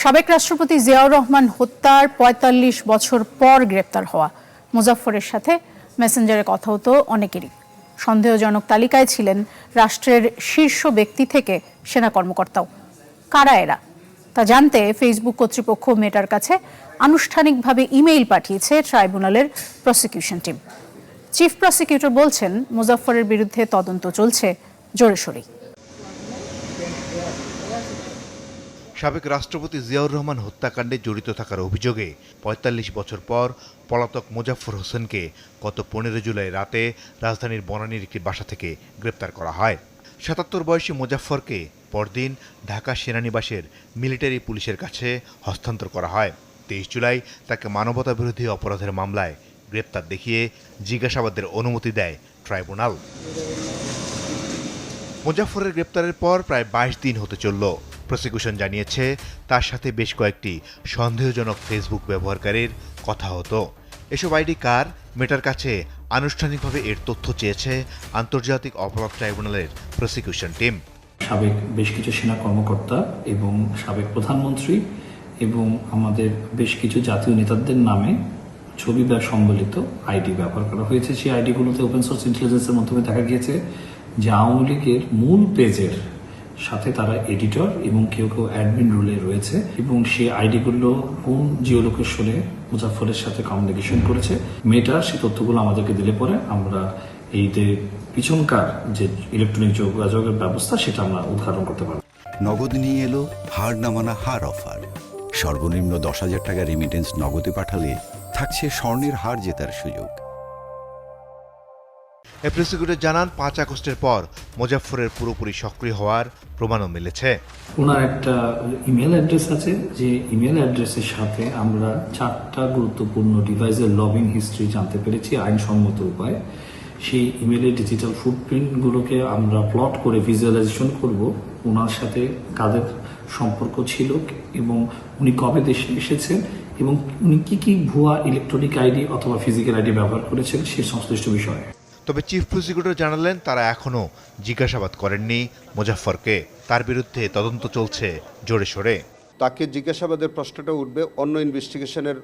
সাবেক রাষ্ট্রপতি জিয়াউর রহমান হত্যার ৪৫ বছর পর গ্রেপ্তার হওয়া মুজাফফরের সাথে মেসেঞ্জারে কথা হতো অনেকেরই। সন্দেহজনক তালিকায় ছিলেন রাষ্ট্রের শীর্ষ ব্যক্তি থেকে সেনা কর্মকর্তাও। কারা এরা তা জানতে ফেসবুক কর্তৃপক্ষ মেটার কাছে আনুষ্ঠানিকভাবে ইমেইল পাঠিয়েছে ট্রাইব্যুনালের প্রসিকিউশন টিম। চিফ প্রসিকিউটর বলছেন, মুজাফফরের বিরুদ্ধে তদন্ত চলছে জোরেশোরে। সাবেক রাষ্ট্রপতি জিয়াউর রহমান হত্যাকাণ্ডে জড়িত থাকার অভিযোগে ৪৫ বছর পর পলাতক মোজাফফর হোসেনকে গত ১৫ জুলাই রাতে রাজধানীর বনানীর একটি বাসা থেকে গ্রেপ্তার করা হয়। ৭৭ বয়সী মোজাফফরকে পরদিন ঢাকা সেনানিবাসের মিলিটারি পুলিশের কাছে হস্তান্তর করা হয়। ২৩ জুলাই তাকে মানবতাবিরোধী অপরাধের মামলায় গ্রেপ্তার দেখিয়ে জিজ্ঞাসাবাদের অনুমতি দেয় ট্রাইব্যুনাল। মোজাফফরের গ্রেপ্তারের পর প্রায় ২২ দিন হতে চলল। প্রসিকিউশন জানিয়েছে, তার সাথে বেশ কয়েকটি সন্দেহজনক ফেসবুক ব্যবহারকারীর কথা হতো। এসব আইডি কার? মেটার কাছে আনুষ্ঠানিকভাবে এর তথ্য চেয়েছে আন্তর্জাতিক অপরাধ ট্রাইব্যুনালের প্রসিকিউশন টিম। সাবেক বেশ কিছু সেনা কর্মকর্তা এবং সাবেক প্রধানমন্ত্রী এবং আমাদের বেশ কিছু জাতীয় নেতাদের নামে ছবি বা সম্বলিত আইডি ব্যবহার করা হয়েছে। সেই আইডিগুলোতে ওপেন সোর্স ইন্টেলিজেন্সের মাধ্যমে দেখা গিয়েছে যে আওয়ামী লীগের মূল পেজের সাথে তারা এডিটর এবং কেউ কেউ অ্যাডমিন রোলে রয়েছে এবং সেই আইডিগুলো কোন জিওলোকেশনে মুজাফফরের সাথে কমিউনিকেশন করেছে। মেটা সেই তথ্যগুলো আমাদেরকে দিলে পরে আমরা এই যে পিছনকার যে ইলেকট্রনিক যোগাযোগের ব্যবস্থা সেটা আমরা উদ্ঘাটন করতে পারব। নগদ নিয়ে এলো হার না মানা হার অফার। সর্বনিম্ন ১০,০০০ টাকা রেমিটেন্স নগদে পাঠালে থাকছে স্বর্ণের হার জেতার সুযোগ। প্রসিকিউটর জানান, ৫ আগস্টের পর মোজাফফরের পুরোপুরি সক্রিয় হওয়ার প্রমাণও মিলেছে। ওনার একটা ইমেল অ্যাড্রেস আছে, যে ইমেল অ্যাড্রেসের সাথে আমরা 4টা গুরুত্বপূর্ণ ডিভাইসের লগইন হিস্ট্রি জানতে পেরেছি আইনসম্মত উপায়। সেই ইমেলের ডিজিটাল ফুটপ্রিন্টগুলোকে আমরা প্লট করে ভিজুয়ালাইজেশন করব ওনার সাথে কাদের সম্পর্ক ছিল এবং উনি কবে দেশে এসেছেন এবং উনি কি ভুয়া ইলেকট্রনিক আইডি অথবা ফিজিক্যাল আইডি ব্যবহার করেছেন সেই সংশ্লিষ্ট বিষয়ে। তবে চিফ প্রসিকিউটর জানালেন, তারা এখনও জিজ্ঞাসাবাদ করেননি মুজাফফরকে। তার বিরুদ্ধে তদন্ত চলছে জোরে সোরে। তাকে জিজ্ঞাসাবাদের প্রশ্নটা উঠবে অন্য ইনভেস্টিগেশনের,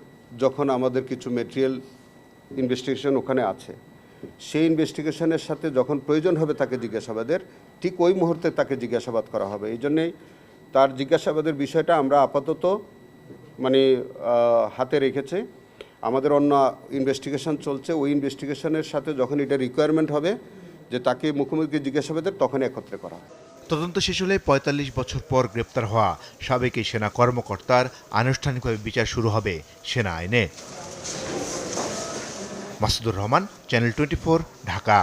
যখন আমাদের কিছু মেটেরিয়াল ইনভেস্টিগেশন ওখানে আছে, সেই ইনভেস্টিগেশনের সাথে যখন প্রয়োজন হবে তাকে জিজ্ঞাসাবাদের, ঠিক ওই মুহূর্তে তাকে জিজ্ঞাসাবাদ করা হবে। এই জন্যেই তার জিজ্ঞাসাবাদের বিষয়টা আমরা আপাতত হাতে রেখেছি। আমাদের অন্য ইনভেস্টিগেশন চলছে, ওই ইনভেস্টিগেশনের সাথে যখন এটা রিকোয়ারমেন্ট হবে যে তাকে মুখোমুখি জিজ্ঞাসাবাদের, তখন একত্রে করা হবে। তদন্ত শেষ হলে ৪৫ বছর পর গ্রেপ্তার হওয়া সাবেক এই সেনা কর্মকর্তার আনুষ্ঠানিকভাবে বিচার শুরু হবে সেনা আইনে। মাসুদুর রহমান, চ্যানেল 24, ঢাকা।